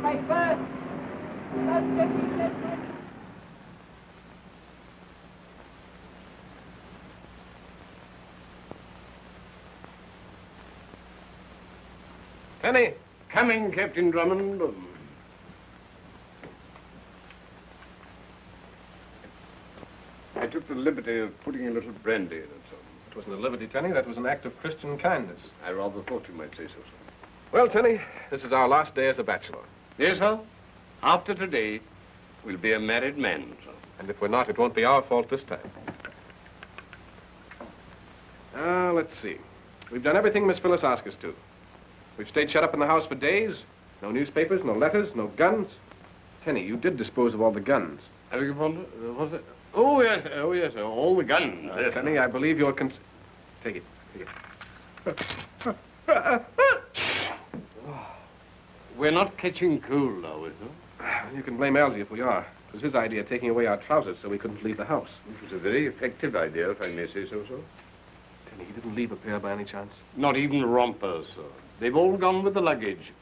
Strike first! First, get me set right. Tenny! Coming, Captain Drummond. I took the liberty of putting a little brandy in it, sir. It wasn't a liberty, Tenny. That was an act of Christian kindness. I rather thought you might say so, sir. Well, Tenny, this is our last day as a bachelor. Yes, sir. After today, we'll be a married man, sir. And if we're not, it won't be our fault this time. Let's see. We've done everything Miss Phillis asked us to. We've stayed shut up in the house for days. No newspapers, no letters, no guns. Tenny, you did dispose of all the guns. I beg your pardon? Was it? Oh, yes, sir. All the guns. Tenny, I believe you're Take it. We're not catching cold, are we, sir? You can blame Algy if we are. It was his idea taking away our trousers so we couldn't leave the house. It was a very effective idea, if I may say so, sir. Tenny, he didn't leave a pair by any chance? Not even rompers, sir. They've all gone with the luggage.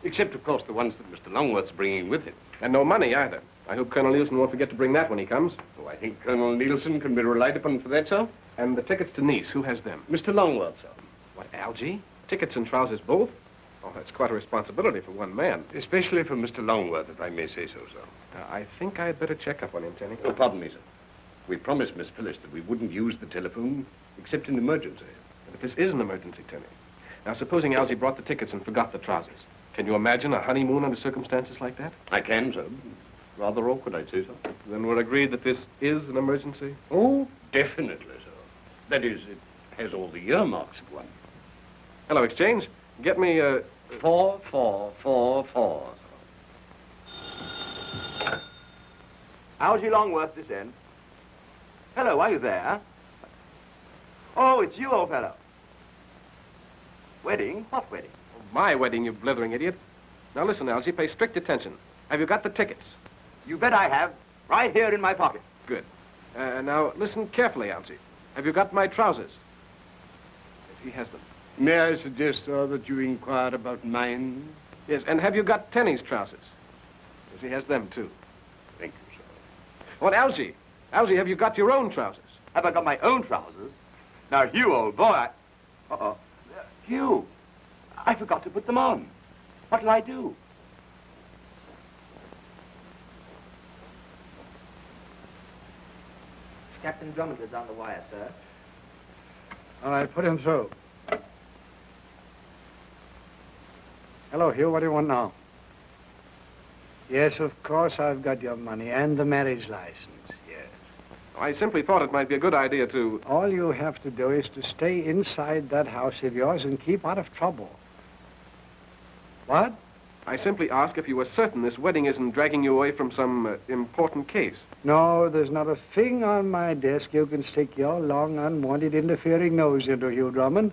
Except, of course, the ones that Mr. Longworth's bringing with him. And no money, either. I hope Colonel Nielsen won't forget to bring that when he comes. Oh, I think Colonel Nielsen can be relied upon for that, sir. And the tickets to Nice, who has them? Mr. Longworth, sir. What, Algy? Tickets and trousers both? Oh, that's quite a responsibility for one man. Especially for Mr. Longworth, if I may say so, sir. I think I'd better check up on him, Tenny. Oh, pardon me, sir. We promised Miss Phillis that we wouldn't use the telephone except in emergency. But this is an emergency, Tenny. Now, supposing Algy brought the tickets and forgot the trousers. Can you imagine a honeymoon under circumstances like that? I can, sir. Rather awkward, I'd say, sir. Then we're agreed that this is an emergency? Oh, definitely, sir. That is, it has all the earmarks of one. Hello, Exchange. Get me, 4444, sir. Algy Longworth, this end. Hello, are you there? Oh, it's you, old fellow. Wedding? What wedding? my wedding, you blithering idiot. Now listen, Algy, pay strict attention. Have you got the tickets? You bet I have. Right here in my pocket. Good. Now listen carefully, Algy. Have you got my trousers? Yes, he has them. May I suggest, sir, that you inquire about mine? Yes, and have you got Tenny's trousers? Yes, he has them, too. Thank you, sir. What, Algy? Algy, have you got your own trousers? Have I got my own trousers? Now, Hugh, old boy, Uh-oh. Hugh, I forgot to put them on. What'll I do? Captain Drummond is on the wire, sir. All right, put him through. Hello, Hugh. What do you want now? Yes, of course, I've got your money and the marriage license, yes. I simply thought it might be a good idea to... All you have to do is to stay inside that house of yours and keep out of trouble. What? I simply ask if you were certain this wedding isn't dragging you away from some important case. No, there's not a thing on my desk you can stick your long, unwanted, interfering nose into, Hugh Drummond.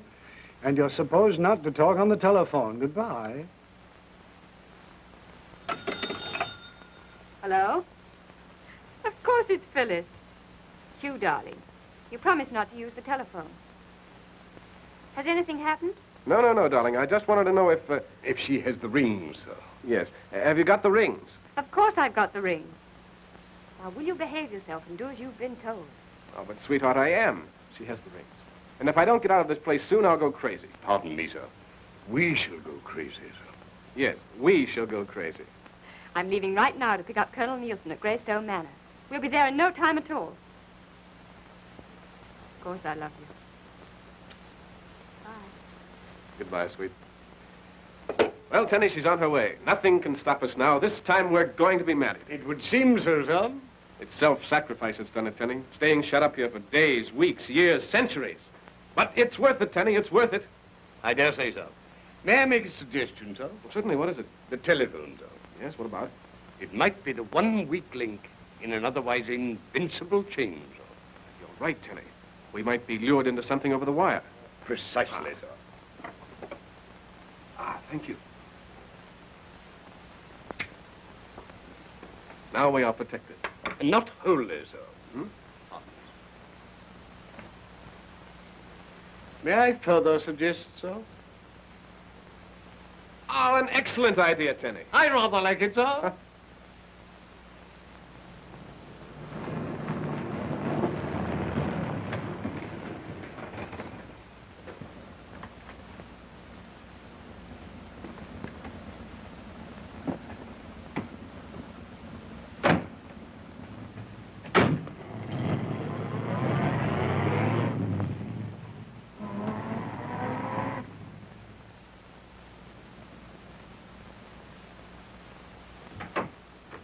And you're supposed not to talk on the telephone. Goodbye. Hello? Of course it's Phyllis. Hugh, darling, you promised not to use the telephone. Has anything happened? No, darling. I just wanted to know if... If she has the rings, sir. Yes. Have you got the rings? Of course I've got the rings. Now, will you behave yourself and do as you've been told? Oh, but, sweetheart, I am. She has the rings. And if I don't get out of this place soon, I'll go crazy. Pardon me, sir. We shall go crazy, sir. Yes, we shall go crazy. I'm leaving right now to pick up Colonel Nielsen at Greystone Manor. We'll be there in no time at all. Of course I love you. Bye. Goodbye, sweet. Well, Tenny, she's on her way. Nothing can stop us now. This time we're going to be married. It would seem so, sir. It's self-sacrifice that's done it, Tenny. Staying shut up here for days, weeks, years, centuries. But it's worth it, Tenny. It's worth it. I dare say so. May I make a suggestion, sir? Well, certainly. What is it? The telephone, sir. Yes, what about it? It might be the one weak link in an otherwise invincible chain, sir. You're right, Tenny. We might be lured into something over the wire. Precisely, sir. Thank you. Now we are protected. Not wholly, sir. Hmm? May I further suggest, sir? Oh, an excellent idea, Tenny. I rather like it, sir.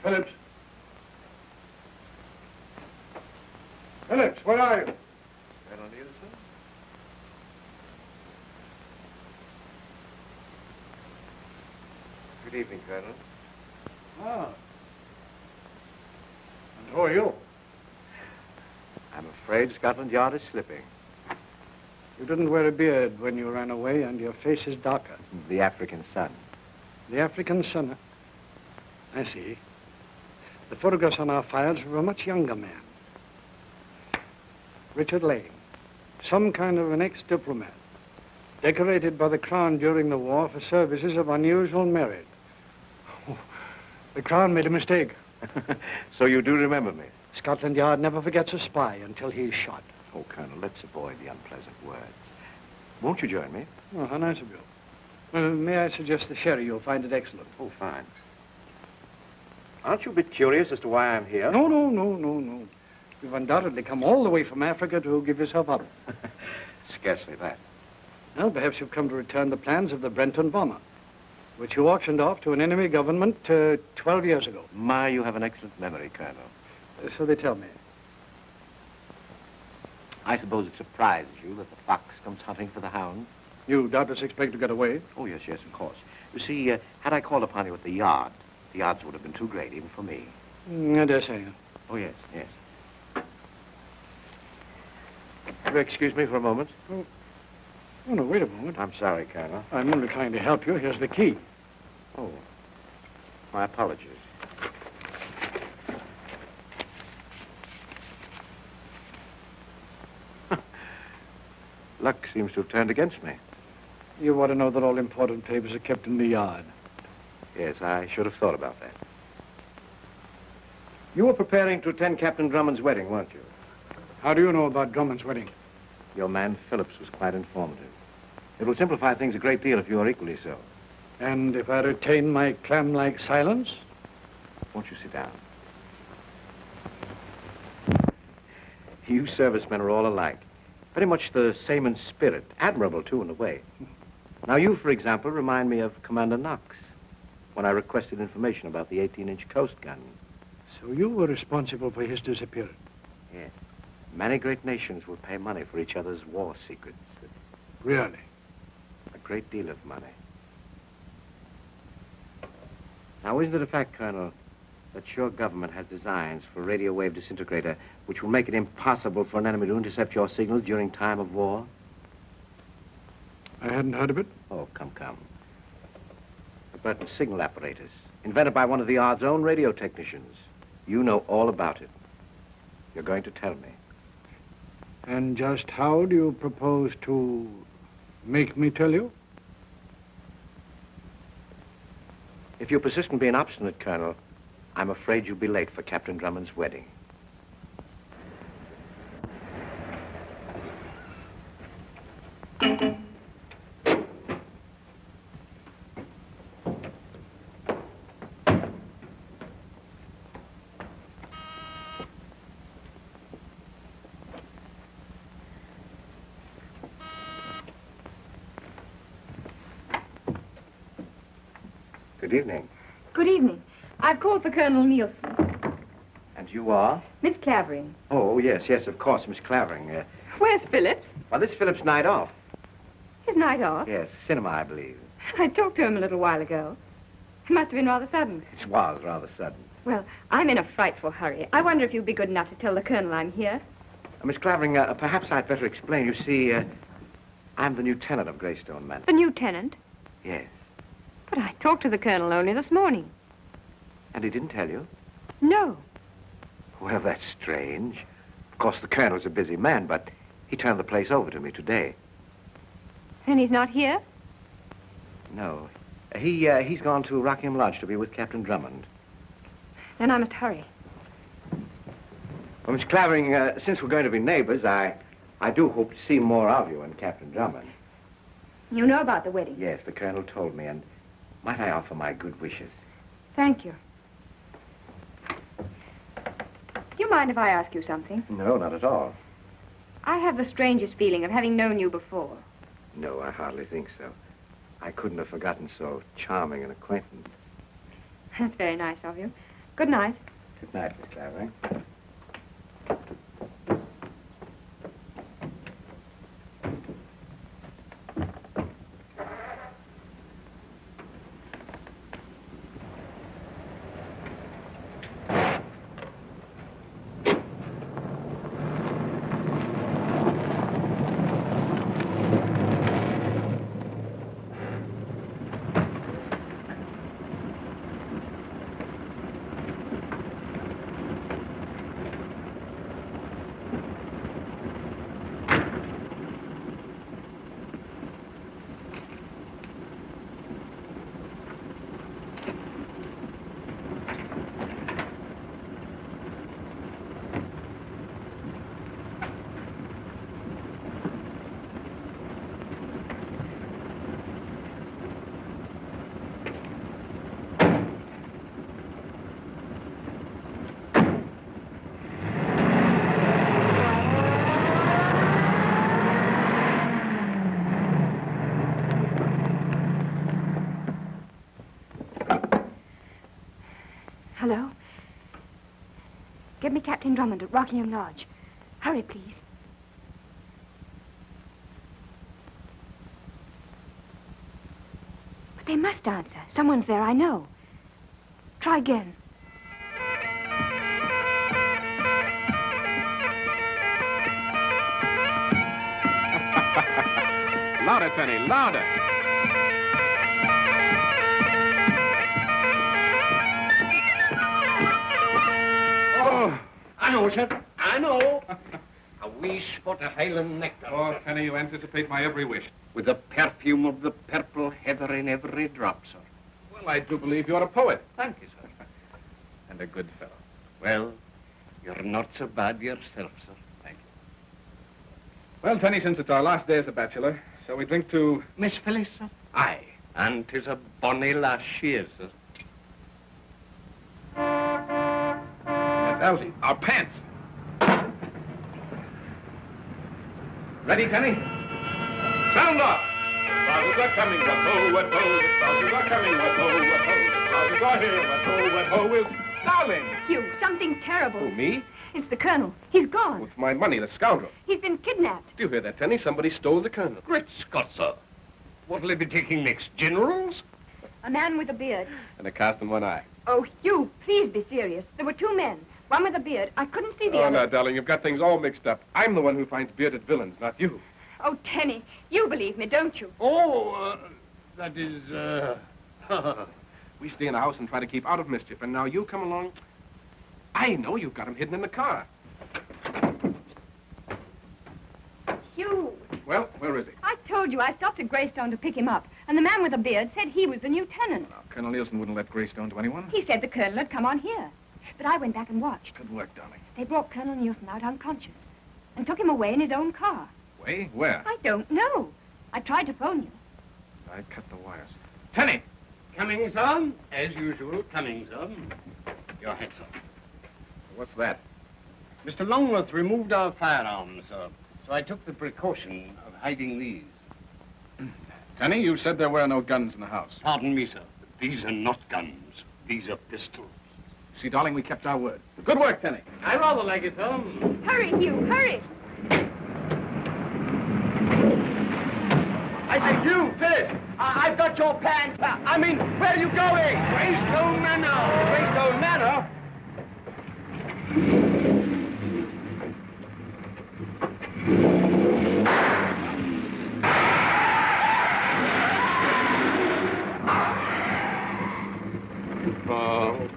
Phillips. Phillips, where are you? Colonel Nielsen? Good evening, Colonel. Ah. And who are you? I'm afraid Scotland Yard is slipping. You didn't wear a beard when you ran away, and your face is darker. The African sun. The African son. I see. The photographs on our files are of a much younger man. Richard Lane. Some kind of an ex-diplomat. Decorated by the Crown during the war for services of unusual merit. Oh, the Crown made a mistake. So you do remember me? Scotland Yard never forgets a spy until he's shot. Oh, Colonel, let's avoid the unpleasant words. Won't you join me? Oh, how nice of you. Well, may I suggest the sherry? You'll find it excellent. Oh, fine. Aren't you a bit curious as to why I'm here? No. You've undoubtedly come all the way from Africa to give yourself up. Scarcely that. Well, perhaps you've come to return the plans of the Brenton bomber, which you auctioned off to an enemy government 12 years ago. My, you have an excellent memory, Colonel. So they tell me. I suppose it surprises you that the fox comes hunting for the hound? You doubtless expect to get away. Oh, yes, of course. You see, had I called upon you at the yard, the odds would have been too great, even for me. I dare say. Oh, yes. Will you excuse me for a moment? Oh, no, wait a moment. I'm sorry, Colonel. I'm only trying to help you. Here's the key. Oh, my apologies. Luck seems to have turned against me. You want to know that all important papers are kept in the yard. Yes, I should have thought about that. You were preparing to attend Captain Drummond's wedding, weren't you? How do you know about Drummond's wedding? Your man, Phillips, was quite informative. It will simplify things a great deal if you are equally so. And if I retain my clam-like silence? Won't you sit down? You servicemen are all alike. Very much the same in spirit. Admirable, too, in a way. Now, you, for example, remind me of Commander Knox, when I requested information about the 18-inch coast gun. So you were responsible for his disappearance? Yes. Many great nations will pay money for each other's war secrets. Really? A great deal of money. Now, isn't it a fact, Colonel, that your government has designs for a radio wave disintegrator which will make it impossible for an enemy to intercept your signals during time of war? I hadn't heard of it. Oh, come. The Burton signal apparatus, invented by one of the Yard's own radio technicians. You know all about it. You're going to tell me. And just how do you propose to make me tell you? If you persist in being obstinate, Colonel, I'm afraid you'll be late for Captain Drummond's wedding. Good evening. Good evening. I've called for Colonel Nielsen. And you are? Miss Clavering. Oh, yes, of course, Miss Clavering. Where's Phillips? Well, this is Philip's night off. His night off? Yes, cinema, I believe. I talked to him a little while ago. It must have been rather sudden. It was rather sudden. Well, I'm in a frightful hurry. I wonder if you'd be good enough to tell the Colonel I'm here. Miss Clavering, perhaps I'd better explain. You see, I'm the new tenant of Greystone Manor. The new tenant? Yes. But I talked to the Colonel only this morning. And he didn't tell you? No. Well, that's strange. Of course, the Colonel's a busy man, but he turned the place over to me today. And he's not here? No, He's gone to Rockingham Lodge to be with Captain Drummond. Then I must hurry. Well, Miss Clavering, since we're going to be neighbors, I do hope to see more of you and Captain Drummond. You know about the wedding? Yes, the Colonel told me, and might I offer my good wishes? Thank you. Do you mind if I ask you something? No, not at all. I have the strangest feeling of having known you before. No, I hardly think so. I couldn't have forgotten so charming an acquaintance. That's very nice of you. Good night. Good night, Miss Clavering. Hello? Get me Captain Drummond at Rockingham Lodge. Hurry, please. But they must answer. Someone's there, I know. Try again. Louder, Tenny, louder. Oh, I know, sir. I know. A wee spot of Highland nectar. Oh, Tenny, you anticipate my every wish. With the perfume of the purple heather in every drop, sir. Well, I do believe you're a poet. Thank you, sir. And a good fellow. Well, you're not so bad yourself, sir. Thank you. Well, Tenny, since it's our last day as a bachelor, shall we drink to... Miss Phillis, sir? Aye. And 'tis a bonny lass she is, sir. That's Algy. Our pants. Ready, Tenny? Sound off! Trousers are coming, what-ho, what-ho. The trousers are coming, what-ho, what-ho. The trousers are here, what-ho, what-ho. Is darling. Hugh, something terrible. Who, me? It's the Colonel. He's gone. With my money, the scoundrel. He's been kidnapped. Do you hear that, Tenny? Somebody stole the Colonel. Great Scott, sir. What'll he be taking next? Generals? A man with a beard. And a cast in one eye. Oh, Hugh, please be serious. There were two men. One with a beard. I couldn't see the Oh, other. no, darling, you've got things all mixed up. I'm the one who finds bearded villains, not you. Oh, Tenny, you believe me, don't you? Oh, that is, We stay in the house and try to keep out of mischief, and now you come along. I know you've got him hidden in the car. Hugh, Well, where is he? I told you I stopped at Greystone to pick him up, and the man with the beard said he was the new tenant. Now, Colonel Nielsen wouldn't let Greystone to anyone. He said the Colonel had come on here. But I went back and watched. Good work, darling. They brought Colonel Nielsen out unconscious and took him away in his own car. Way? Where? I don't know. I tried to phone you. I cut the wires. Tenny! coming, sir. As usual, coming, sir. Your hat, sir. What's that? Mr. Longworth removed our firearms, sir. So I took the precaution of hiding these. Tenny, you said there were no guns in the house. Pardon me, sir. These are not guns. These are pistols. See, darling, we kept our word. Good work, Tenny. I rather like it, sir. Hurry, Hugh, hurry. I say, you, Phillis, I've got your pants. I mean, where are you going? Greystone Manor. Greystone Manor? Oh.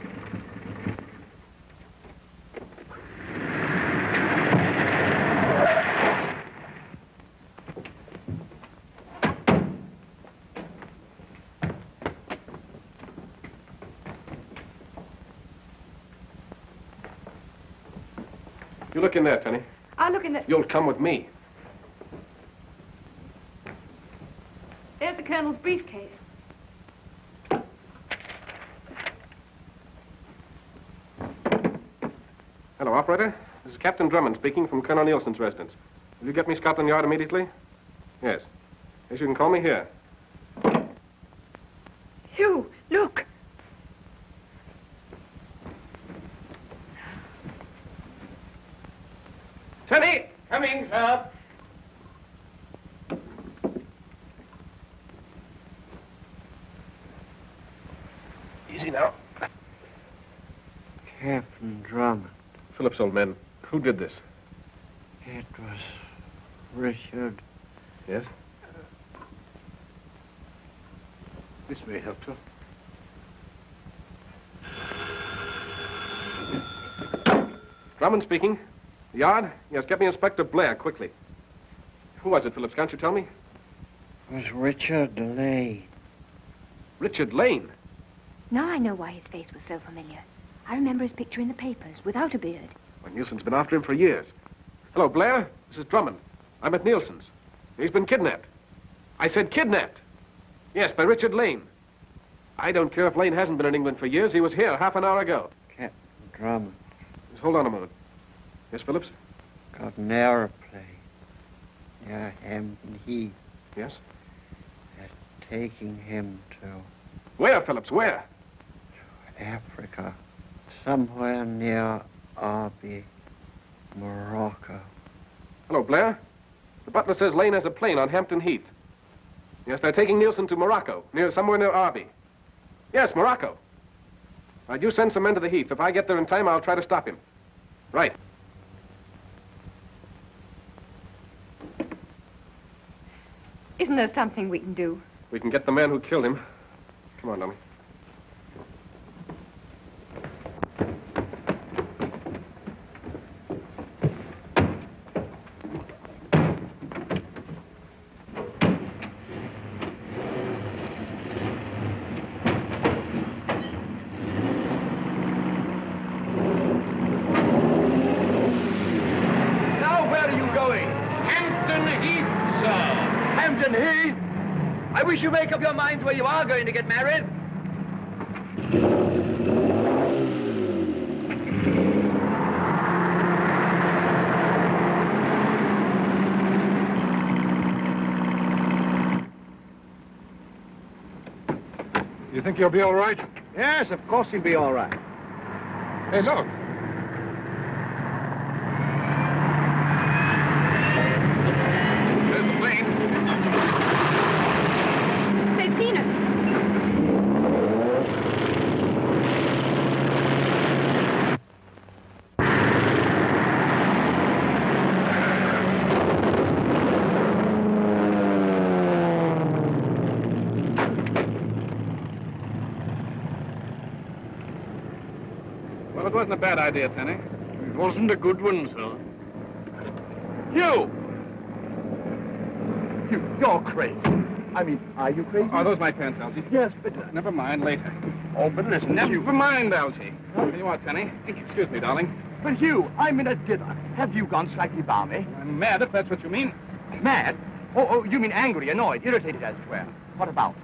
look in there, Tenny. I'll look in the... You'll come with me. There's the Colonel's briefcase. Hello, operator. This is Captain Drummond speaking from Colonel Nielsen's residence. Will you get me Scotland Yard immediately? Yes. Yes, you can call me here. Hugh, look. Tenny! Coming, sir. Easy now. Captain Drummond. Phillips, old man, who did this? It was Richard. Yes? This may help, sir. Drummond speaking. The Yard? Yes, get me Inspector Blair, quickly. Who was it, Phillips? Can't you tell me? It was Richard Lane. Richard Lane. Now I know why his face was so familiar. I remember his picture in the papers, without a beard. Well, Nielsen's been after him for years. Hello, Blair. This is Drummond. I'm at Nielsen's. He's been kidnapped. I said kidnapped. Yes, by Richard Lane. I don't care if Lane hasn't been in England for years. He was here half an hour ago. Captain Drummond Just hold on a moment. Yes, Phillips? got an airplane near Hampton Heath. Yes? They're taking him to Where, Phillips? Where? Africa, somewhere near Algy, Morocco. Hello, Blair. The butler says Lane has a plane on Hampton Heath. Yes, they're taking Nielsen to Morocco, somewhere near Arby. Yes, Morocco. Right, you send some men to the Heath. If I get there in time, I'll try to stop him. Right. Isn't there something we can do? We can get the man who killed him. Come on, dummy. Now, where are you going? Hampton Heath, sir. Hampton Heath? I wish you make up your minds where you are going to get married. You think you'll be all right? Yes, of course he'll be all right. Hey, look. There's the plane. They've seen us. Well, it wasn't a bad idea, Tenny. It wasn't a good one, sir. You! You're crazy. I mean, are you crazy? Are those my pants, Algy? Yes, but... Never mind, later. Oh, but listen, Never Hugh. mind, Algy. Tell you what, Tenny. Excuse me, darling. But Hugh, I'm in a dinner. Have you gone slightly balmy? I'm mad, if that's what you mean. Mad? Oh, you mean angry, annoyed, irritated, as it were. What about?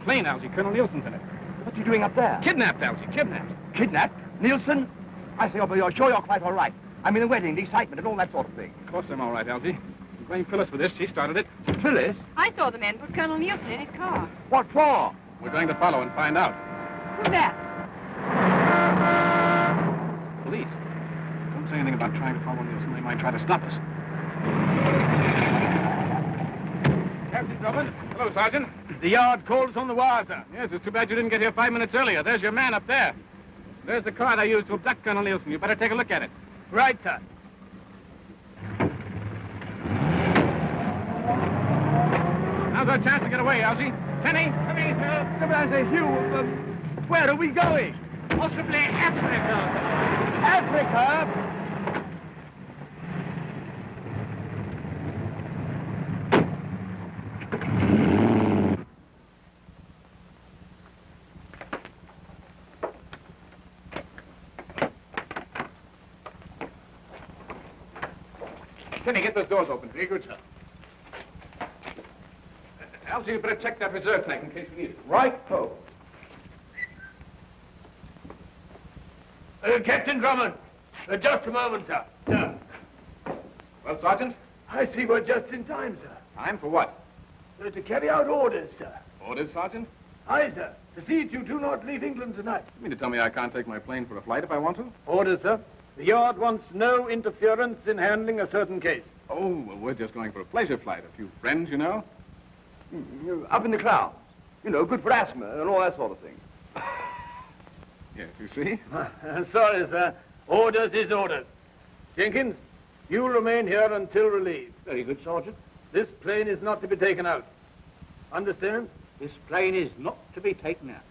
Plane, Algy. Colonel Nielsen's in it. What's he doing up there? Kidnapped, Algy. Kidnapped. Kidnapped? Nielsen? I say, but you're sure you're quite all right. I mean, the wedding, the excitement, and all that sort of thing. Of course I'm all right, Algy. You blame Phyllis for this. She started it. Phyllis? I saw the men put Colonel Nielsen in his car. What for? We're going to follow and find out. Who's that? Police. Don't say anything about trying to follow Nielsen. They might try to stop us. Captain Drummond. Hello, Sergeant. The yard called us on the wire, sir. Yes, it's too bad you didn't get here 5 minutes earlier. There's your man up there. There's the car they used to abduct Colonel Nielsen. You better take a look at it. Right, sir. Now's our chance to get away, Algy. Tenny, come here, sir. But I say, Hugh, where are we going? Possibly Africa. Africa? Tenny, get those doors open. Very good, sir. Algy, you better check that reserve tank in case we need it. Right, ho. Captain Drummond, just a moment, sir. Sir, Well, Sergeant? I see we're just in time, sir. Time for what? To carry out orders, sir. Orders, Sergeant? Aye, sir. To see that you do not leave England tonight. You mean to tell me I can't take my plane for a flight if I want to? Orders, sir. The yard wants no interference in handling a certain case. Oh, well, we're just going for a pleasure flight. A few friends, you know. Up in the clouds. You know, good for asthma and all that sort of thing. Yes, you see? Sorry, sir. Orders is orders. Jenkins, you remain here until relieved. Very good, Sergeant. This plane is not to be taken out. Understand? This plane is not to be taken out.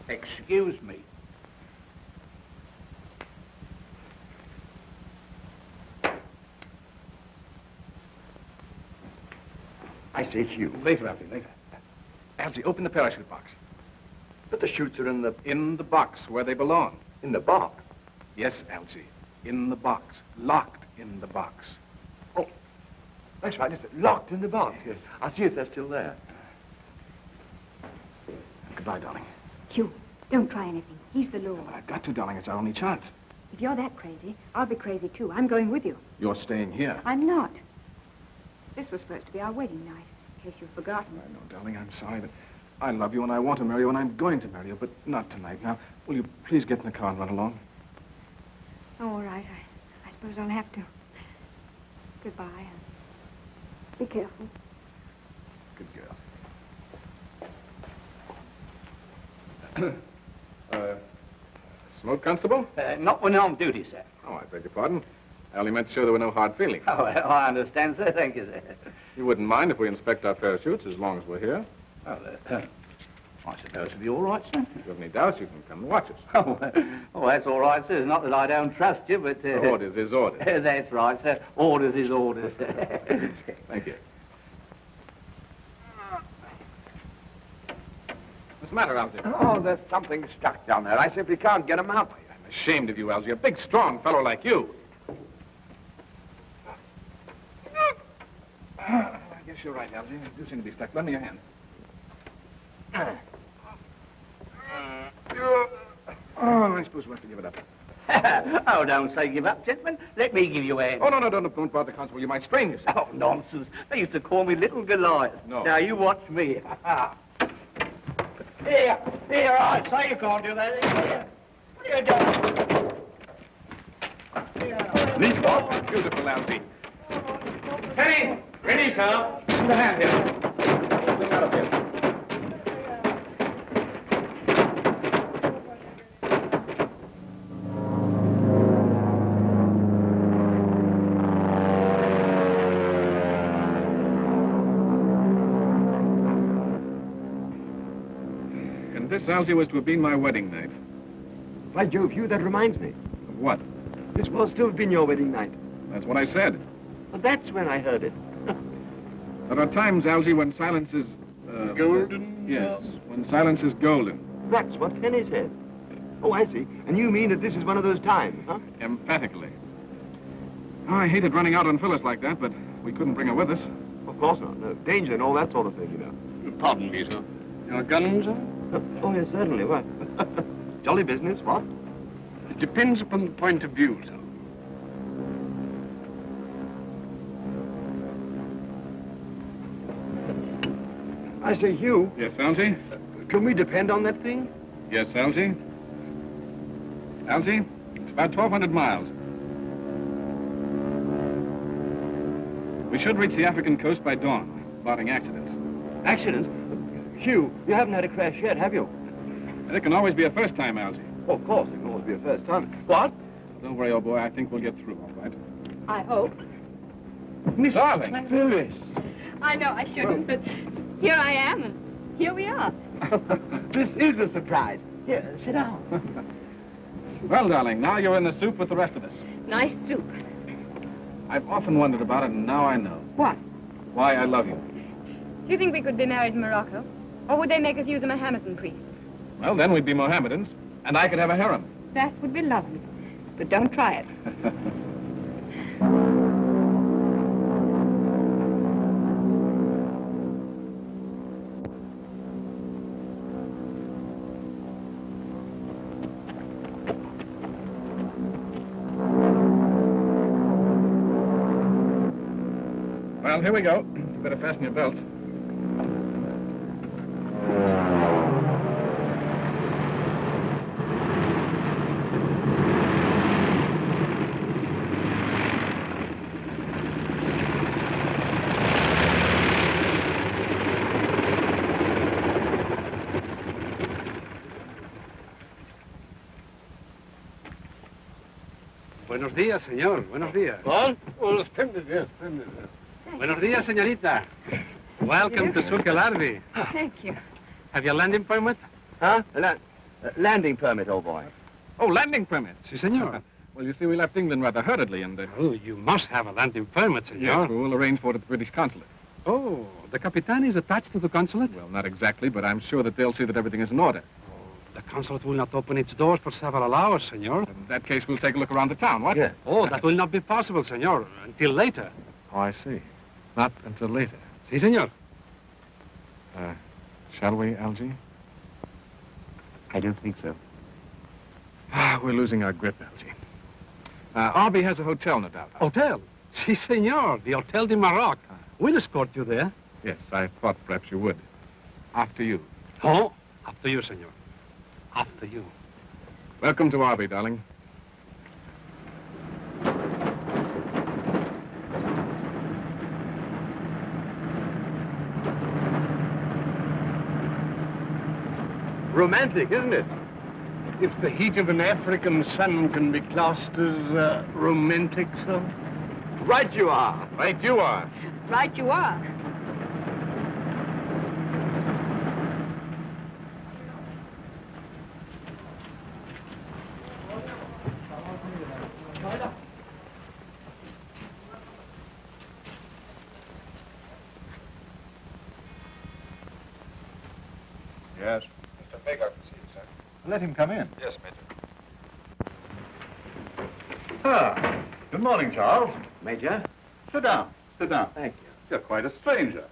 Excuse me. I say, Hugh. Later, Algy, later. Algy, open the parachute box. But the chutes are in the box, where they belong. in the box. Yes, Algy, in the box. Locked in the box. Oh, that's right. It's locked in the box. Yes. I'll see if they're still there. Goodbye, darling. Hugh, don't try anything. He's the law. I've got to, darling. It's our only chance. If you're that crazy, I'll be crazy too. I'm going with you. You're staying here. I'm not. This was supposed to be our wedding night, in case you've forgotten. I know, darling. I'm sorry, but I love you and I want to marry you and I'm going to marry you, but not tonight. Now, will you please get in the car and run along? Oh, all right. I suppose I'll have to. Goodbye. And be careful. Good girl. Smoke, Constable? Not when on duty, sir. Oh, I beg your pardon. I only meant to show there were no hard feelings. Oh, I understand, sir. Thank you, sir. You wouldn't mind if we inspect our parachutes as long as we're here? Well, I suppose it'll be all right, sir. If you have any doubts, you can come and watch us. Oh, that's all right, sir. It's not that I don't trust you, but... Orders is orders. That's right, sir. Orders is orders. Thank you. What's the matter, Algy? Oh, there's something stuck down there. I simply can't get them out. I'm ashamed of you, Algy. A big, strong fellow like you. I guess you're right, Algy. You do seem to be stuck. Lend me your hand. Oh, I suppose we'll have to give it up. Oh, don't say give up, gentlemen. Let me give you a hand. Oh, no, don't bother, Constable. You might strain yourself. Oh, nonsense. They used to call me Little Goliath. No. Now, you watch me. Here, I say you can't do that. Here. What are you doing? Leap off. Beautiful, Algy. Tenny! Ready, sir. Give the hand here. Bring out of here. And this, Algy, was to have been my wedding night. By Jove, Hugh, that reminds me. Of what? This will still have been your wedding night. That's what I said. Well, that's when I heard it. There are times, Algy, when silence is... Golden? Yes, when silence is golden. That's what Tenny said. Oh, I see. And you mean that this is one of those times, huh? Emphatically. Oh, I hated running out on Phillis like that, but we couldn't bring her with us. Of course not. No. Danger and all that sort of thing, you know. Pardon me, sir. Your guns, sir? Oh, yes, certainly. What? Jolly business, what? It depends upon the point of view, sir. I say, Hugh, Yes, Algy? can we depend on that thing? Yes, Algy? Algy, it's about 1,200 miles. We should reach the African coast by dawn, barring accidents. Accidents? Hugh, you haven't had a crash yet, have you? There can always be a first time, Algy. Oh, of course, it can always be a first time. What? Don't worry, old boy. I think we'll get through, all right. I hope. Miss Darling. Phillis. I know I shouldn't, but here I am, and here we are. This is a surprise. Here, sit down. Well, darling, now you're in the soup with the rest of us. Nice soup. I've often wondered about it, and now I know. What? Why I love you. Do you think we could be married in Morocco? Or would they make us use a Mohammedan priest? Well, then we'd be Mohammedans, and I could have a harem. That would be lovely. But don't try it. Well, here we go. You better fasten your belts. Buenos días, señor. Buenos días. Well, splendid, yes, splendid. Buenos días, señorita. Welcome to Larvi. Thank you. Have your landing permit? Huh? Landing permit, old boy. Oh, landing permit. Si, senor. Well, you see, we left England rather hurriedly, and... Oh, you must have a landing permit, senor. Yes, we'll arrange for it at the British Consulate. Oh, the Capitan is attached to the consulate? Well, not exactly, but I'm sure that they'll see that everything is in order. The consulate will not open its doors for several hours, senor. In that case, we'll take a look around the town, what? Yeah. Oh, that will not be possible, senor, until later. Oh, I see. Not until later. Si, senor. Shall we, Algy? I don't think so. We're losing our grip, Algy. Arby has a hotel, no doubt. Hotel? Si, senor. The Hotel de Maroc. We'll escort you there. Yes, I thought perhaps you would. After you. Oh, after you, senor. After you. Welcome to Arby, darling. Romantic, isn't it? If the heat of an African sun can be classed as romantic, so. Right you are. Right you are. Right you are. Yes. Mr. Baker, to see you, sir. Let him come in. Yes, Major. Ah, good morning, Charles. Major? Sit down. Sit down. Thank you. You're quite a stranger.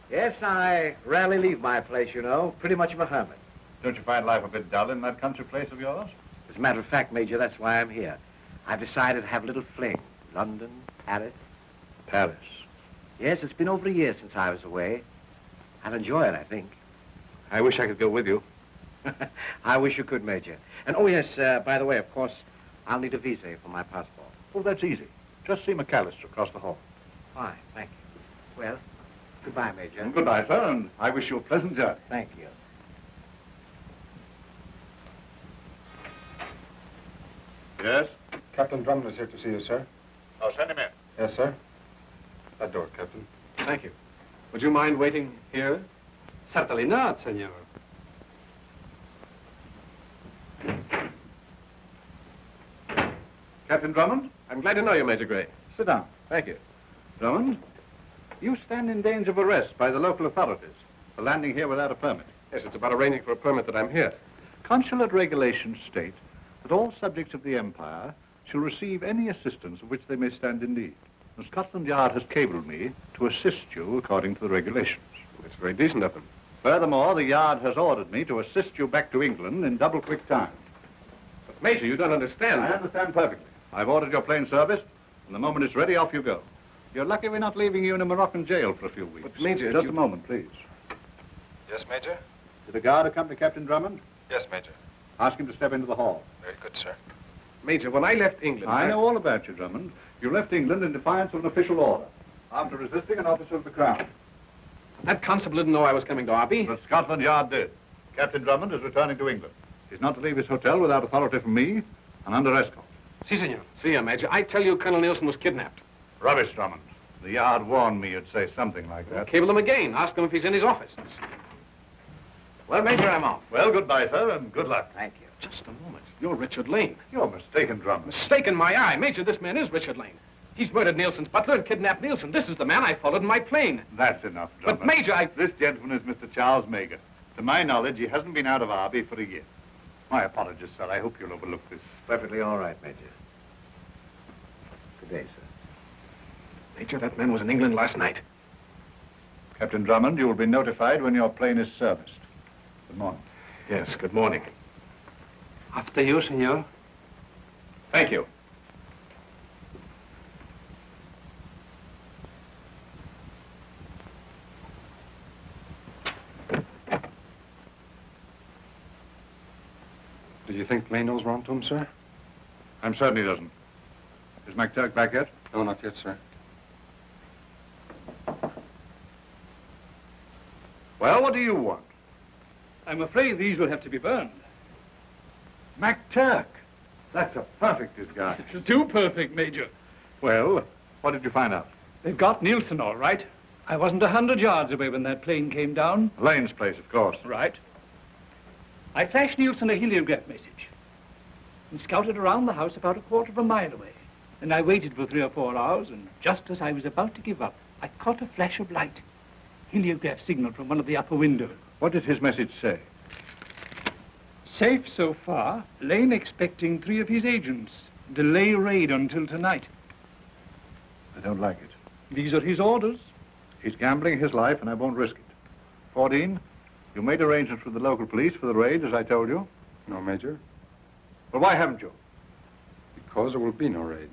Yes, I rarely leave my place, you know. Pretty much of a hermit. Don't you find life a bit dull in that country place of yours? As a matter of fact, Major, that's why I'm here. I've decided to have a little fling. London, Paris. Paris. Yes, it's been over a year since I was away. I'll enjoy it, I think. I wish I could go with you. I wish you could, Major. And, oh, yes, by the way, of course, I'll need a visa for my passport. Oh, that's easy. Just see McAllister across the hall. Fine, thank you. Well, goodbye, Major. And goodbye, sir, and I wish you a pleasant journey. Thank you. Yes? Captain Drummond is here to see you, sir. Oh, send him in. Yes, sir. That door, Captain. Thank you. Would you mind waiting here? Certainly not, senor. Captain Drummond? I'm glad to know you, Major Gray. Sit down. Thank you. Drummond, you stand in danger of arrest by the local authorities for landing here without a permit. Yes, it's about arranging for a permit that I'm here. Consulate regulations state that all subjects of the Empire shall receive any assistance of which they may stand in need. And Scotland Yard has cabled me to assist you according to the regulations. It's very decent of them. Furthermore, the Yard has ordered me to assist you back to England in double quick time. But, Major, you don't understand. I understand perfectly. I've ordered your plane service, and the moment it's ready, off you go. You're lucky we're not leaving you in a Moroccan jail for a few weeks. But, Major, Just you... a moment, please. Yes, Major? Did the guard accompany Captain Drummond? Yes, Major. Ask him to step into the hall. Very good, sir. Major, when I left England... I know all about you, Drummond. You left England in defiance of an official order, after resisting an officer of the Crown. That constable didn't know I was coming to Arby. But Scotland Yard did. Captain Drummond is returning to England. He's not to leave his hotel without authority from me and under escort. Si, senor. See ya, Major. I tell you, Colonel Nielsen was kidnapped. Rubbish, Drummond. The Yard warned me you'd say something like that. Cable him again. Ask him if he's in his office. Well, Major, I'm off. Well, goodbye, sir, and good luck. Thank you. Just a moment. You're Richard Lane. You're mistaken, Drummond. Mistake in my eye. Major, this man is Richard Lane. He's murdered Nielsen's butler and kidnapped Nielsen. This is the man I followed in my plane. That's enough, Drummond. But, Major, This gentleman is Mr. Charles Mager. To my knowledge, he hasn't been out of Arby for a year. My apologies, sir. I hope you'll overlook this. Perfectly all right, Major. Good day, sir. Major, that man was in England last night. Captain Drummond, you will be notified when your plane is serviced. Good morning. Yes, good morning. After you, senor. Thank you. Do you think May knows we're on to him, sir? I'm certain he doesn't. Is McTurk back yet? No, not yet, sir. Well, what do you want? I'm afraid these will have to be burned. McTurk. That's a perfect disguise. It's too perfect, Major. Well, what did you find out? They've got Nielsen all right. I wasn't 100 yards away when that plane came down. Lane's place, of course. Right. I flashed Nielsen a heliograph message and scouted around the house about a quarter of a mile away. And I waited for 3 or 4 hours, and just as I was about to give up, I caught a flash of light. Heliograph signal from one of the upper windows. What did his message say? Safe so far. Lane expecting 3 of his agents. Delay raid until tonight. I don't like it. These are his orders. He's gambling his life, and I won't risk it. 14, you made arrangements with the local police for the raid, as I told you. No, Major. Well, why haven't you? Because there will be no raid.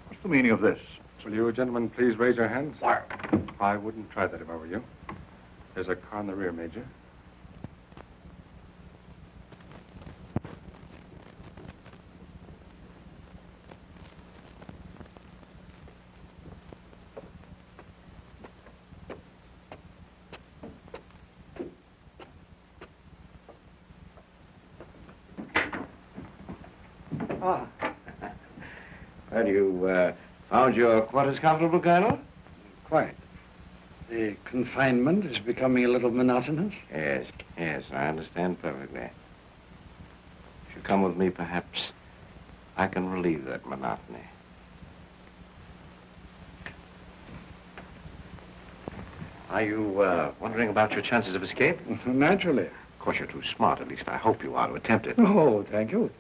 What's the meaning of this? Will you gentlemen please raise your hands? I wouldn't try that if I were you. There's a car in the rear, Major. Ah. Well, you found your quarters comfortable, Colonel? Quite. The confinement is becoming a little monotonous. Yes, yes, I understand perfectly. If you come with me, perhaps I can relieve that monotony. Are you wondering about your chances of escape? Naturally. Of course, you're too smart. At least I hope you are to attempt it. Oh, thank you.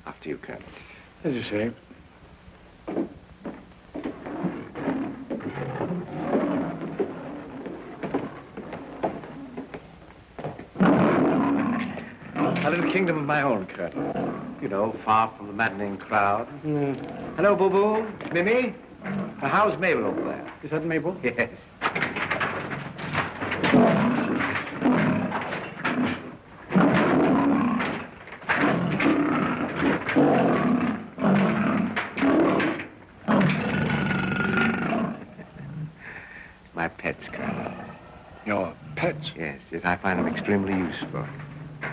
After you, Colonel. As you say. A little kingdom of my own, Colonel. You know, far from the maddening crowd. Mm. Hello, Boo-Boo. Mimi? How's Mabel over there? Is that Mabel? Yes. My pets, Colonel. Your pets? Yes, yes, I find them extremely useful.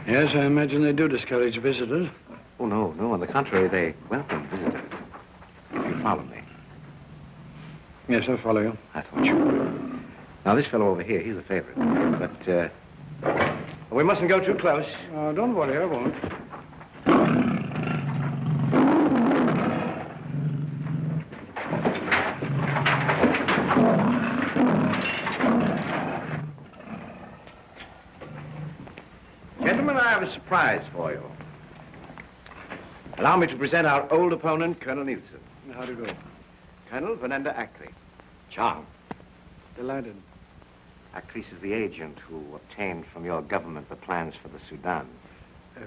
Yes, I imagine they do discourage visitors. Oh, no, no. On the contrary, they welcome visitors. If you follow me. Yes, I'll follow you. I thought you would. Now, this fellow over here, he's a favorite. But, we mustn't go too close. Oh, don't worry, I won't. Gentlemen, I have a surprise for you. Allow me to present our old opponent, Colonel Nielsen. How do you go? Colonel Vanenda Ackley. Chum. Delighted. Ackley is the agent who obtained from your government the plans for the Sudan.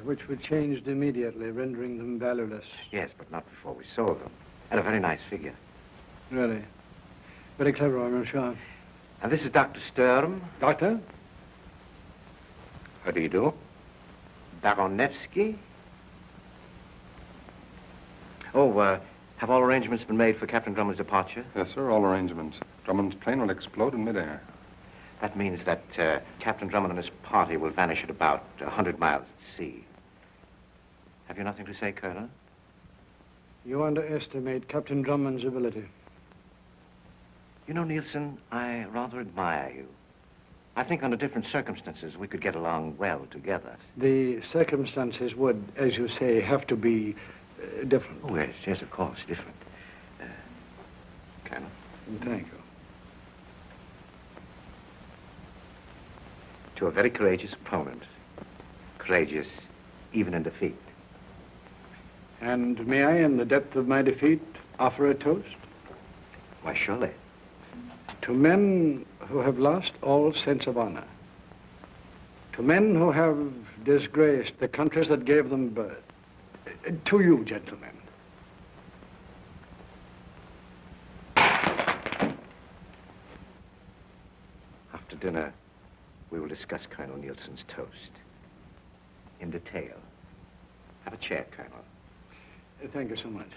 Which were changed immediately, rendering them valueless. Yes, but not before we sold them. At a very nice figure. Really? Very clever, I'm sure. And this is Dr. Sturm. Doctor? How do you do? Baronevsky. Oh, have all arrangements been made for Captain Drummond's departure? Yes, sir, all arrangements. Drummond's plane will explode in midair. That means that Captain Drummond and his party will vanish at about 100 miles at sea. Have you nothing to say, Colonel? You underestimate Captain Drummond's ability. You know, Nielsen, I rather admire you. I think under different circumstances we could get along well together. The circumstances would, as you say, have to be different. Oh, yes, yes, of course, different. Colonel. Thank you. To a very courageous opponent. Courageous even in defeat. And may I, in the depth of my defeat, offer a toast? Why, surely. To men who have lost all sense of honor. To men who have disgraced the countries that gave them birth. To you, gentlemen. After dinner, we will discuss Colonel Nielsen's toast. In detail. Have a chair, Colonel. Thank you so much.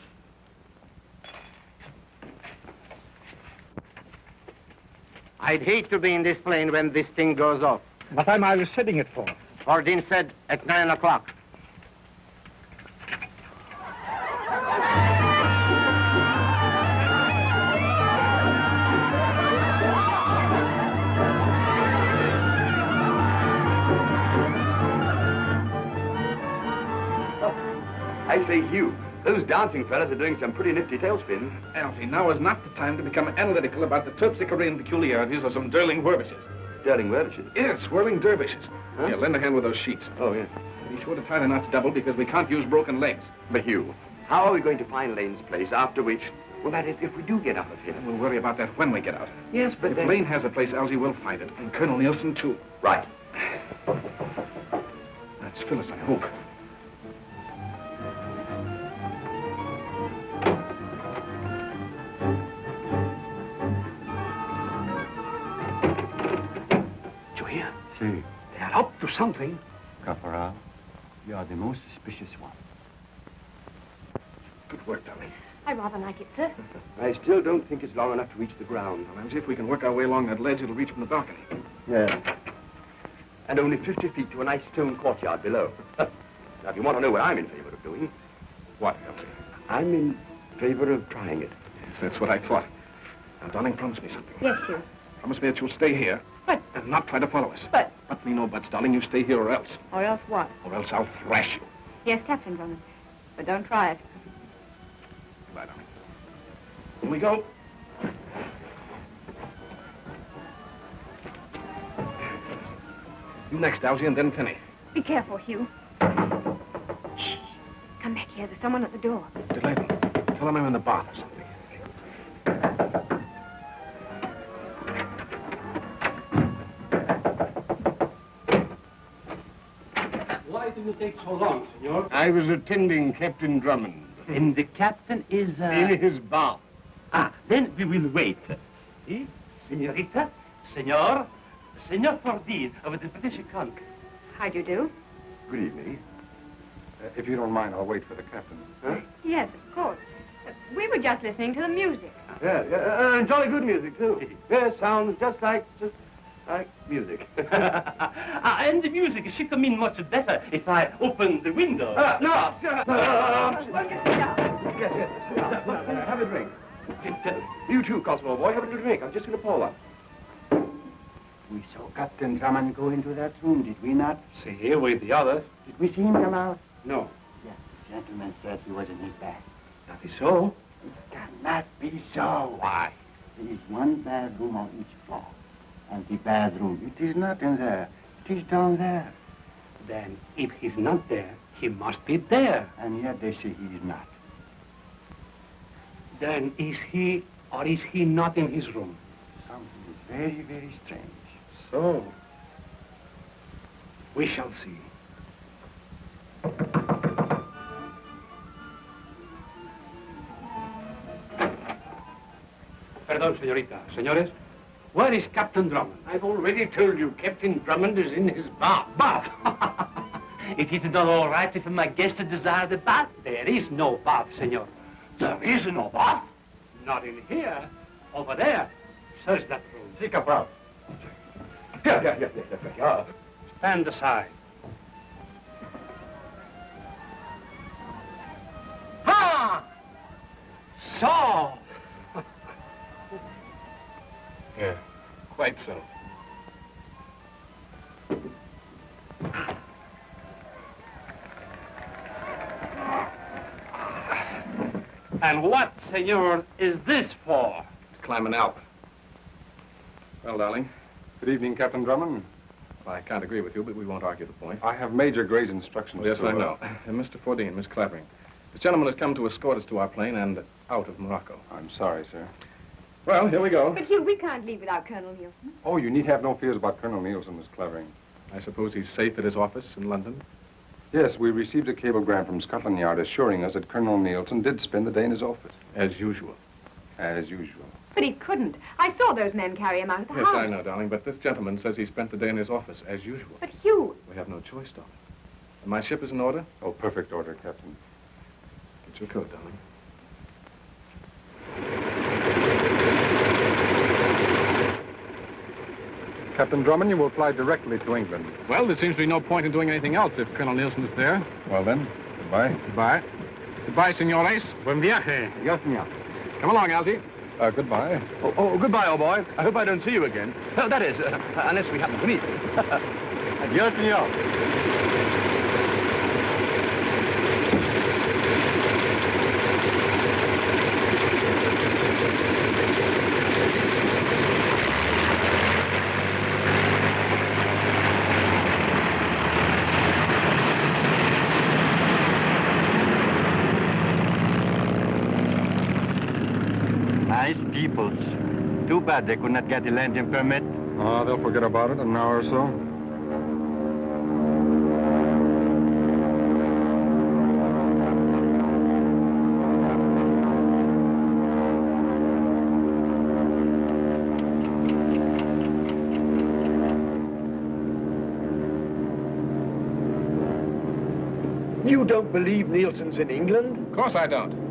I'd hate to be in this plane when this thing goes off. What time I was setting it for? Ordine said at 9 o'clock. I say, Hugh, those dancing fellas are doing some pretty nifty tailspins. Algy, now is not the time to become analytical about the terpsichorean peculiarities of some dirling dervishes. Dirling dervishes? Yes, whirling dervishes. Huh? Here, lend a hand with those sheets. Oh, yeah. Be sure to tie the knots double because we can't use broken legs. But, Hugh, how are we going to find Lane's place after which... Well, that is, if we do get out of here. We'll worry about that when we get out. Yes, but if then... Lane has a place, Algy will find it. And Colonel Nielsen, too. Right. That's Phyllis, I hope. They are up to something. Caporal, you are the most suspicious one. Good work, Tommy. I rather like it, sir. I still don't think it's long enough to reach the ground. Well, Algy, if we can work our way along that ledge, it'll reach from the balcony. Yeah. And only 50 feet to a nice stone courtyard below. Now, if you want to know what I'm in favor of doing... What, Algy? I'm in favor of trying it. Yes, that's what I thought. Now, darling, promise me something. Yes, Hugh. Promise me that you'll stay here. But... And not try to follow us. But... But me no buts, darling. You stay here or else. Or else what? Or else I'll thrash you. Yes, Captain Drummond. But don't try it. Goodbye, darling. Here we go. You next, Algy, and then Tenny. Be careful, Hugh. Shh. Come back here. There's someone at the door. Delay them. Tell them I'm in the bath or something. Why do you take so long, senor? I was attending Captain Drummond. And the captain is, In his bath. Ah, then we will wait. Eh? Senorita, senor, Senor Fordine of the British Consul. How do you do? Good evening. If you don't mind, I'll wait for the captain. Huh? Yes, of course. We were just listening to the music. Yeah, and jolly good music, too. Yeah, sounds just like music. And the music should come in much better if I open the window. No! Yes. Have a drink. You too, Constable boy. Have a drink. I'm just going to pour one. We saw Captain Drummond go into that room, did we not? See, here with the other. Did we see him come out? No. Yes, the gentleman said he was in his bag. That is so. It cannot be so. Why? There is one bedroom on each floor. And the bedroom, it is not in there. It is down there. Then, if he's not there, he must be there. And yet they say he is not. Then is he or is he not in his room? Something is very, very strange. So, we shall see. Perdón, señorita. Señores, where is Captain Drummond? I've already told you Captain Drummond is in his bath. Bath! It is not all right if my guest desire the bath. There is no bath, senor. There is no bath. Not in here. Over there. Search that room. See, Capral. Yeah. Stand aside. Ha! So! Yeah, quite so. And what, senor, is this for? Climb an Alp. Well, darling. Good evening, Captain Drummond. I can't agree with you, but we won't argue the point. I have Major Gray's instructions. Yes, to, I know. Mr. Fordine, Miss Clavering. This gentleman has come to escort us to our plane and out of Morocco. I'm sorry, sir. Well, here we go. But, Hugh, we can't leave without Colonel Nielsen. Oh, you need have no fears about Colonel Nielsen, Miss Clavering. I suppose he's safe at his office in London? Yes, we received a cablegram from Scotland Yard assuring us that Colonel Nielsen did spend the day in his office. As usual. As usual. But he couldn't. I saw those men carry him out of the Yes, house. I know, darling, but this gentleman says he spent the day in his office, as usual. But, Hugh... We have no choice, darling. And my ship is in order? Oh, perfect order, Captain. Get your coat, darling. Captain Drummond, you will fly directly to England. Well, there seems to be no point in doing anything else if Colonel Nielsen is there. Well, then, goodbye. Goodbye. Goodbye, senores. Buen viaje. Yes, senor. Come along, Algy. Goodbye. Oh, goodbye, old boy. I hope I don't see you again. Oh, that is, unless we happen to meet. Adios, senor. Nice peoples. Too bad they could not get the landing permit. Oh, they'll forget about it in an hour or so. You don't believe Nielsen's in England? Of course I don't.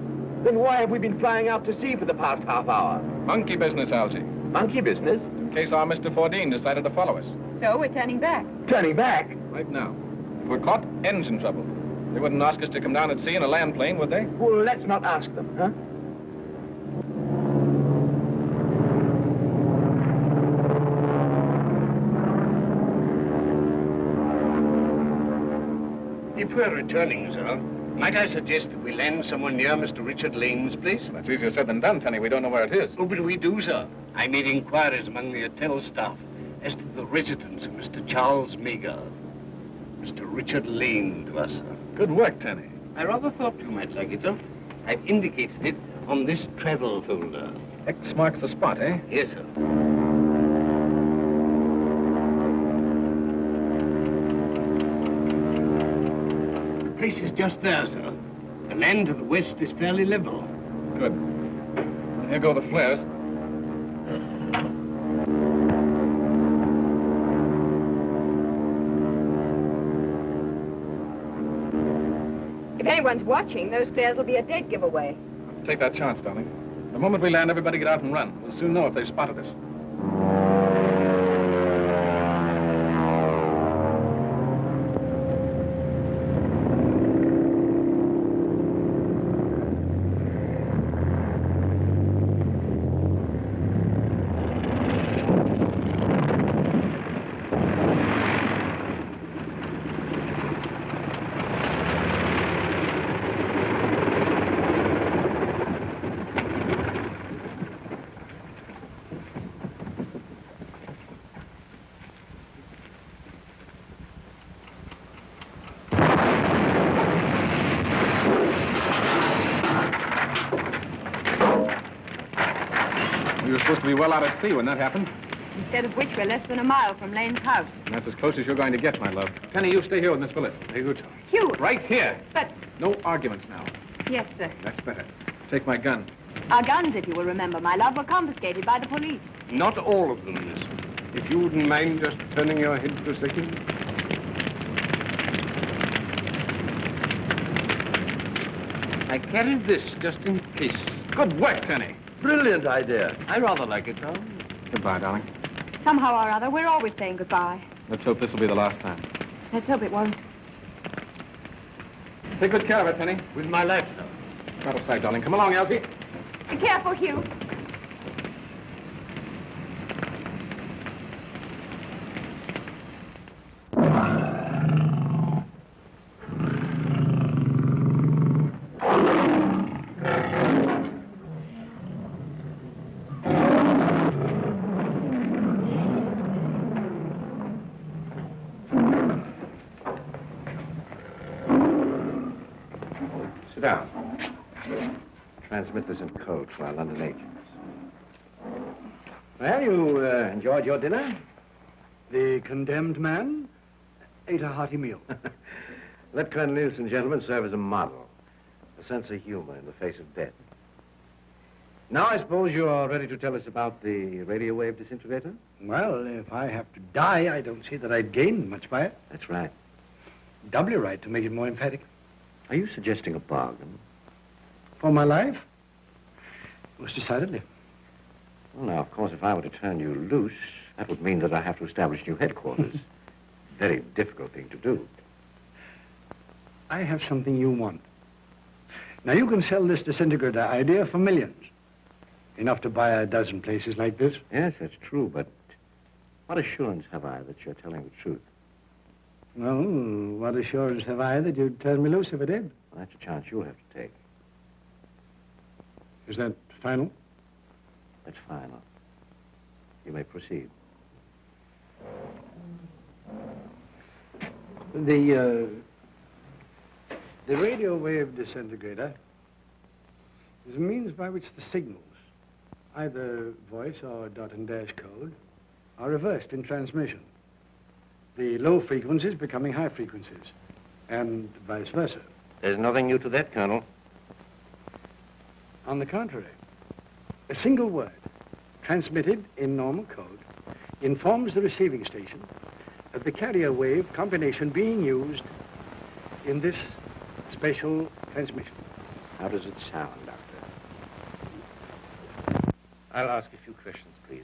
Then why have we been flying out to sea for the past half hour? Monkey business, Algy. Monkey business? In case our Mr. Fordine decided to follow us. So we're turning back. Turning back? Right now. If we're caught, engine trouble. They wouldn't ask us to come down at sea in a land plane, would they? Well, let's not ask them, huh? If we're returning, sir, might I suggest that we land somewhere near Mr. Richard Lane's place? That's easier said than done, Tenny. We don't know where it is. Oh, but we do, sir. I made inquiries among the hotel staff as to the residence of Mr. Charles Meagher. Mr. Richard Lane to us, sir. Good work, Tenny. I rather thought you might like it, sir. I've indicated it on this travel folder. X marks the spot, eh? Yes, sir. The place is just there, sir. The land to the west is fairly level. Good. Here go the flares. If anyone's watching, those flares will be a dead giveaway. Take that chance, darling. The moment we land, everybody get out and run. We'll soon know if they've spotted us. We were supposed to be well out at sea when that happened. Instead of which, we're less than a mile from Lane's house. And that's as close as you're going to get, my love. Tenny, you stay here with Miss Phillis. Very good. Hugh! Right here. But... No arguments now. Yes, sir. That's better. Take my gun. Our guns, if you will remember, my love, were confiscated by the police. Not all of them, miss. If you wouldn't mind just turning your head for a second. I carried this just in case. Good work, Tenny. Brilliant idea. I rather like it, Tom. Goodbye, darling. Somehow or other, we're always saying goodbye. Let's hope this will be the last time. Let's hope it won't. Take good care of it, Tenny. With my life, sir. Out of sight, darling. Come along, Algy. Be careful, Hugh. Sit down. Transmit this in code for our London agents. Well, you enjoyed your dinner? The condemned man ate a hearty meal. Let Colonel Nielsen, gentlemen, serve as a model. A sense of humor in the face of death. Now, I suppose you are ready to tell us about the radio wave disintegrator? Well, if I have to die, I don't see that I'd gain much by it. That's right. Doubly right to make it more emphatic. Are you suggesting a bargain? For my life? Most decidedly. Well, now, of course, if I were to turn you loose, that would mean that I have to establish new headquarters. Very difficult thing to do. I have something you want. Now, you can sell this disintegrator idea for millions. Enough to buy a dozen places like this. Yes, that's true, but what assurance have I that you're telling the truth? Well, what assurance have I that you'd turn me loose if I did? Well, that's a chance you'll have to take. Is that final? That's final. You may proceed. The radio wave disintegrator is a means by which the signals, either voice or dot and dash code, are reversed in transmission. The low frequencies becoming high frequencies, and vice versa. There's nothing new to that, Colonel. On the contrary, a single word transmitted in normal code informs the receiving station of the carrier wave combination being used in this special transmission. How does it sound, Doctor? I'll ask a few questions, please.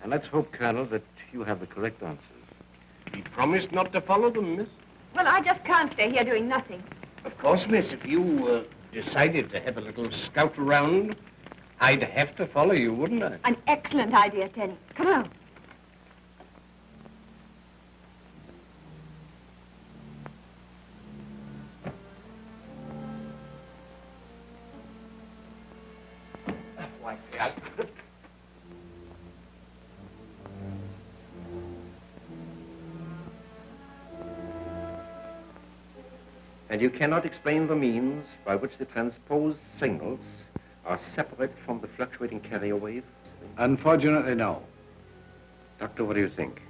And let's hope, Colonel, that you have the correct answers. He promised not to follow them, miss. Well, I just can't stay here doing nothing. Of course, miss, if you decided to have a little scout around, I'd have to follow you, wouldn't I? An excellent idea, Tenny. Come on. Why, And you cannot explain the means by which the transposed signals are separated from the fluctuating carrier wave? Unfortunately, no. Doctor, what do you think?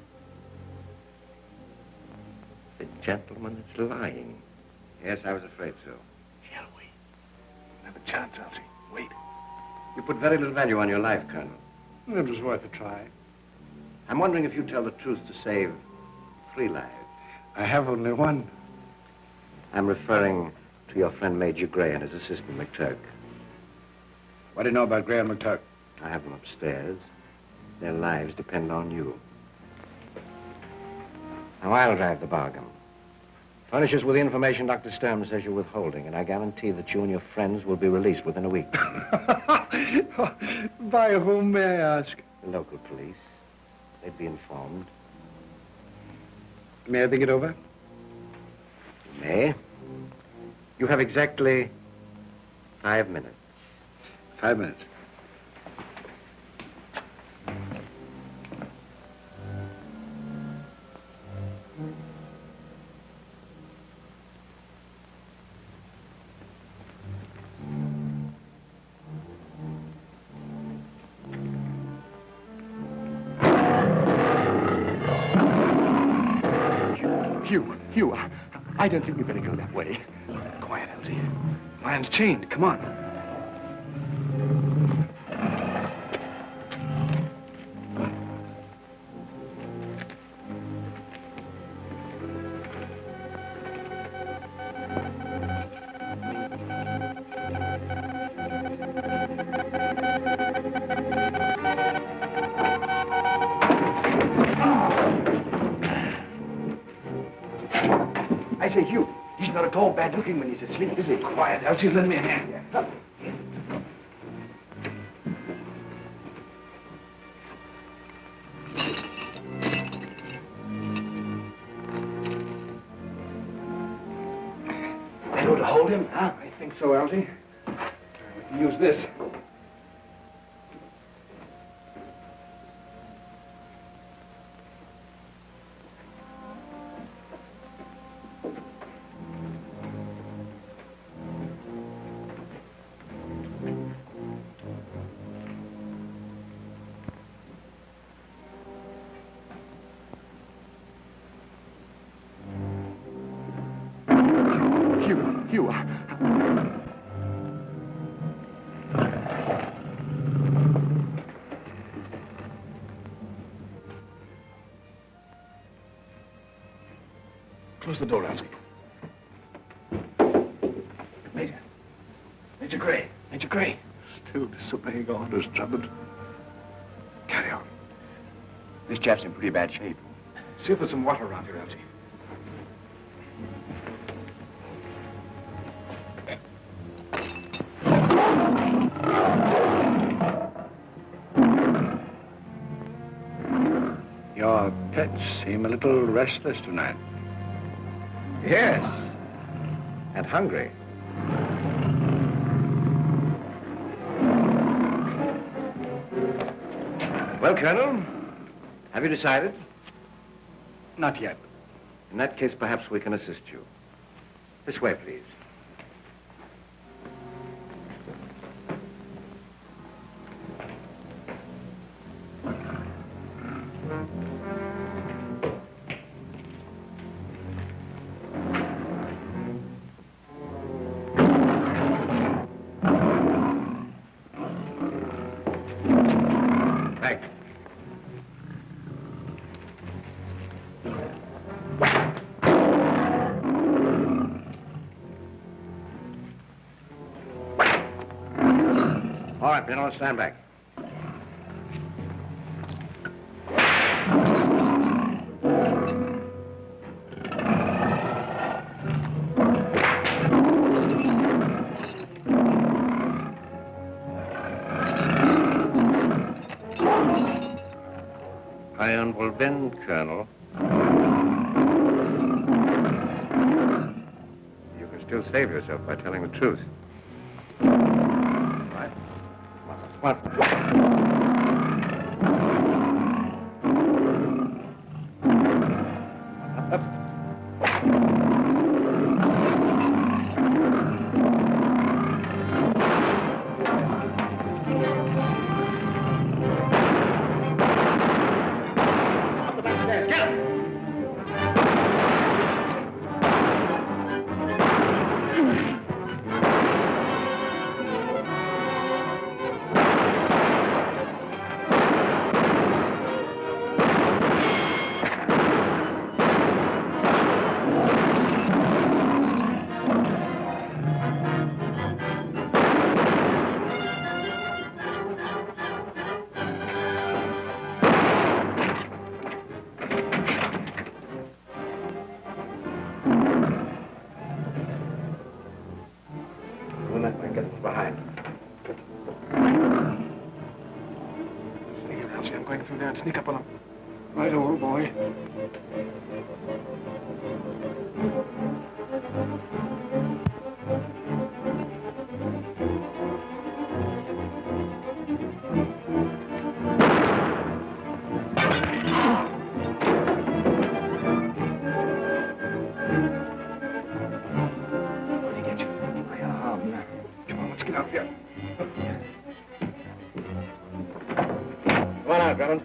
The gentleman is lying. Yes, I was afraid so. Shall we? Have a chance, Algy. Wait. You put very little value on your life, Colonel. It was worth a try. I'm wondering if you tell the truth to save 3 lives. I have only one. I'm referring to your friend Major Gray and his assistant, McTurk. What do you know about Gray and McTurk? I have them upstairs. Their lives depend on you. Now, I'll drive the bargain. Furnish us with the information Dr. Sturm says you're withholding, and I guarantee that you and your friends will be released within a week. By whom, may I ask? The local police. They'd be informed. May I think it over? You may. You have exactly 5 minutes. 5 minutes. Hugh, I don't think we better go that way. Quiet, Algy. Man's chained. Come on. I say, Hugh, he's not at all bad looking when he's asleep, is he? Quiet, Algy. Lend me a hand. Yeah. That ought to hold him, huh? I think so, Algy. We can use this. Close the door, Algy. Major. Major Gray. Major Gray. Still disobeying orders, Drummond. Carry on. This chap's in pretty bad shape. See if there's some water around here, Algy. Your pets seem a little restless tonight. Yes. And hungry. Well, Colonel, have you decided? Not yet. In that case, perhaps we can assist you. This way, please. Thank you. All right, Colonel, stand back. Iron will bend, Colonel. You can still save yourself by telling the truth. Right? What? Sneak up on him. Right, old boy. Where'd he get you? My arm. Come on, let's get out here. Come on out, Drummond.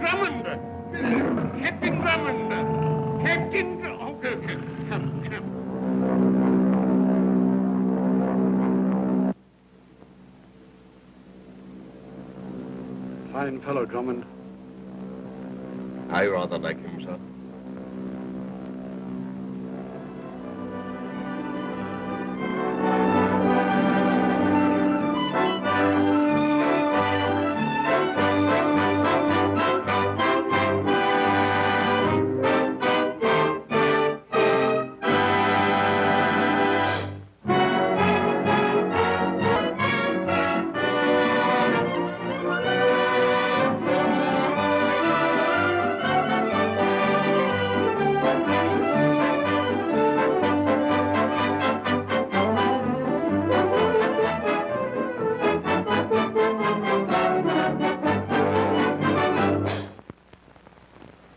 Drummond! Captain Drummond! Captain... Oh, come. Fine fellow, Drummond. I rather like him, sir.